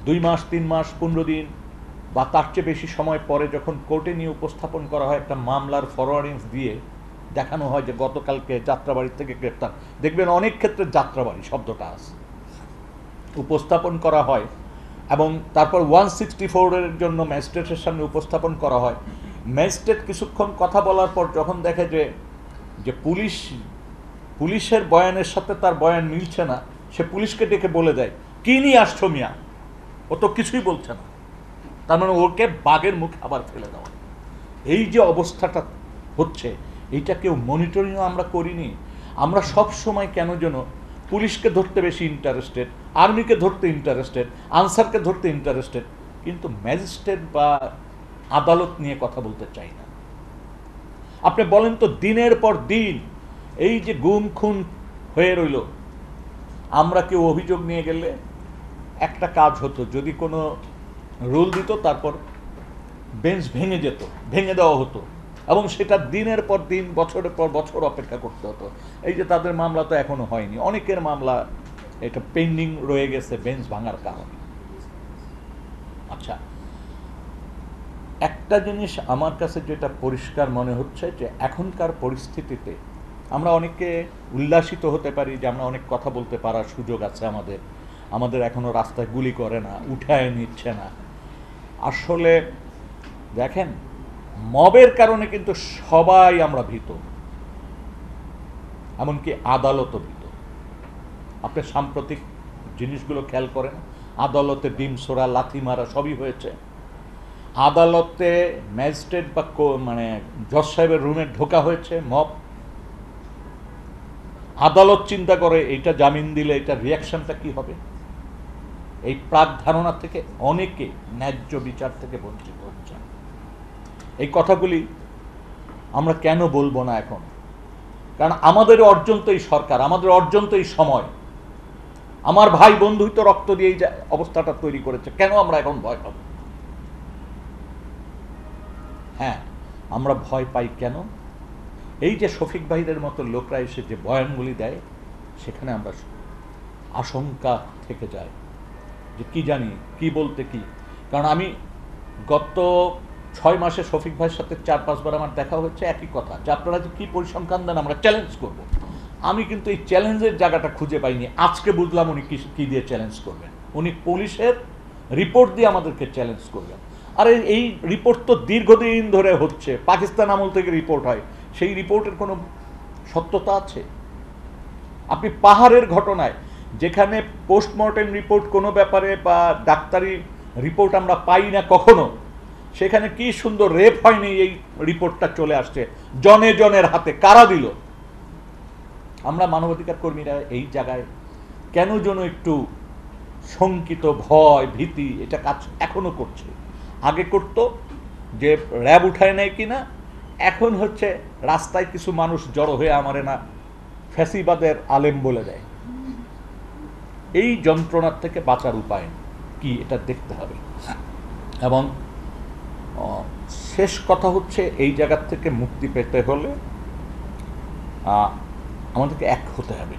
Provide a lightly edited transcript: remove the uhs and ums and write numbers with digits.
2 মাস 3 মাস 15 দিন বা তার চেয়ে বেশি সময় পরে যখন কোর্টে নিয়ে উপস্থাপন করা হয়, একটা মামলার ফরওয়ার্ডিংস দিয়ে দেখানো হয় যে গতকালকে যাত্রাবাড়ি থেকে গ্রেপ্তার, দেখবেন অনেক ক্ষেত্রে যাত্রাবাড়ি শব্দটা আছে, উপস্থাপন করা হয় এবং তারপর 164-এর জন্য ম্যাজিস্ট্রেটের সামনে উপস্থাপন করা হয়। ম্যাজিস্ট্রেট কিছুক্ষণ কথা বলার পর যখন দেখে যে পুলিশের বয়ানের সাথে তার বয়ান মিলছে না, সে পুলিশকে ডেকে বলে দেয়, কি নিয়ে আসছো মিয়া, ও তো কিছুই বলছে না। তার মানে ওকে বাঘের মুখে আবার ফেলে দেওয়া। এই যে অবস্থাটা হচ্ছে, এইটা কেউ মনিটরিংও আমরা করিনি। আমরা সব সময় কেন যেন পুলিশকে ধরতে বেশি ইন্টারেস্টেড, আর্মিকে ধরতে ইন্টারেস্টেড, আনসারকে ধরতে ইন্টারেস্টেড, কিন্তু ম্যাজিস্ট্রেট বা আদালত নিয়ে কথা বলতে চাই না। আপনি বলেন তো, দিনের পর দিন এই যে গুম খুন হয়ে রইল, আমরা কেউ অভিযোগ নিয়ে গেলে একটা কাজ হতো, যদি কোনো রুল দিত তারপর বেঞ্চ ভেঙে যেত, ভেঙে দেওয়া হতো, এবং সেটা দিনের পর দিন বছরের পর বছর অপেক্ষা করতে হতো। এই যে তাদের মামলা তো এখনো হয়নি, অনেকের মামলা এটা পেন্ডিং রয়ে গেছে বেঞ্চ ভাঙার কারণে। আচ্ছা, একটা জিনিস আমার কাছে যেটা পরিষ্কার মনে হচ্ছে যে এখনকার পরিস্থিতিতে আমরা অনেকে উল্লাসিত হতে পারি যে আমরা অনেক কথা বলতে পারার সুযোগ আছে আমাদের এখনো রাস্তায় গুলি করে না, উঠায় নিচ্ছে না। আসলে দেখেন, মবের কারণে কিন্তু সবাই আমরা ভীত, এমনকি আদালতও ভীত। আপনি সাম্প্রতিক জিনিসগুলো খেয়াল করেন, আদালতে ডিম ছোড়া, লাথি মারা সবই হয়েছে। আদালতে ম্যাজিস্ট্রেট বা মানে জজ সাহেবের রুমে ঢোকা হয়েছে মব। আদালত চিন্তা করে এইটা জামিন দিলে এটা রিয়াকশনটা কি হবে। এই প্রাক ধারণা থেকে অনেকে ন্যায্য বিচার থেকে বঞ্চিত হচ্ছে। এই কথাগুলি আমরা কেন বলবো না এখন? কারণ আমাদের অর্জন তো এই সরকার, আমাদের অর্জন তো এই সময়। আমার ভাই বন্ধুই তো রক্ত দিয়ে এই অবস্থাটা তৈরি করেছে, কেন আমরা এখন ভয় পাবো? হ্যাঁ, আমরা ভয় পাই কেন? এই যে শফিক ভাইদের মতো লোকরা এসে যে বয়ানগুলি দেয়, সেখানে আমরা আশঙ্কা থেকে যায় যে কি জানি কি বলতে কি। কারণ আমি গত 6 মাসে শফিক ভাইয়ের সাথে 4-5 বার আমার দেখা হচ্ছে, একই কথা যে আপনারা যে কী পরিসংখ্যান দেন আমরা চ্যালেঞ্জ করব। আমি কিন্তু এই চ্যালেঞ্জের জায়গাটা খুঁজে পাইনি। আজকে বুঝলাম উনি কী দিয়ে চ্যালেঞ্জ করবেন। উনি পুলিশের রিপোর্ট দিয়ে আমাদেরকে চ্যালেঞ্জ করবেন। আর এই রিপোর্ট তো দীর্ঘদিন ধরে হচ্ছে, পাকিস্তান আমল থেকে রিপোর্ট হয়, সেই রিপোর্টের কোনো সত্যতা আছে? আপনি পাহাড়ের ঘটনায়, যেখানে পোস্টমর্টেম রিপোর্ট কোনো ব্যাপারে বা ডাক্তারি রিপোর্ট আমরা পাই না কখনো, সেখানে কি সুন্দর রেপ হয়নি এই রিপোর্টটা চলে আসছে জনে জনের হাতে। কারা দিল? আমরা মানবাধিকার কর্মীরা এই জায়গায় কেন যেন একটু শঙ্কিত, ভয় ভীতি এটা কাজ এখনো করছে। আগে করতো যে র্যাব উঠায় নেয় কিনা, এখন হচ্ছে রাস্তায় কিছু মানুষ জড়ো হয়ে আমারে না ফ্যাসিবাদের আলেম বলে দেয়। এই যন্ত্রণার থেকে বাঁচার উপায় কি, এটা দেখতে হবে। এবং শেষ কথা হচ্ছে, এই জায়গার থেকে মুক্তি পেতে হলে আমাদেরকে এক হতে হবে।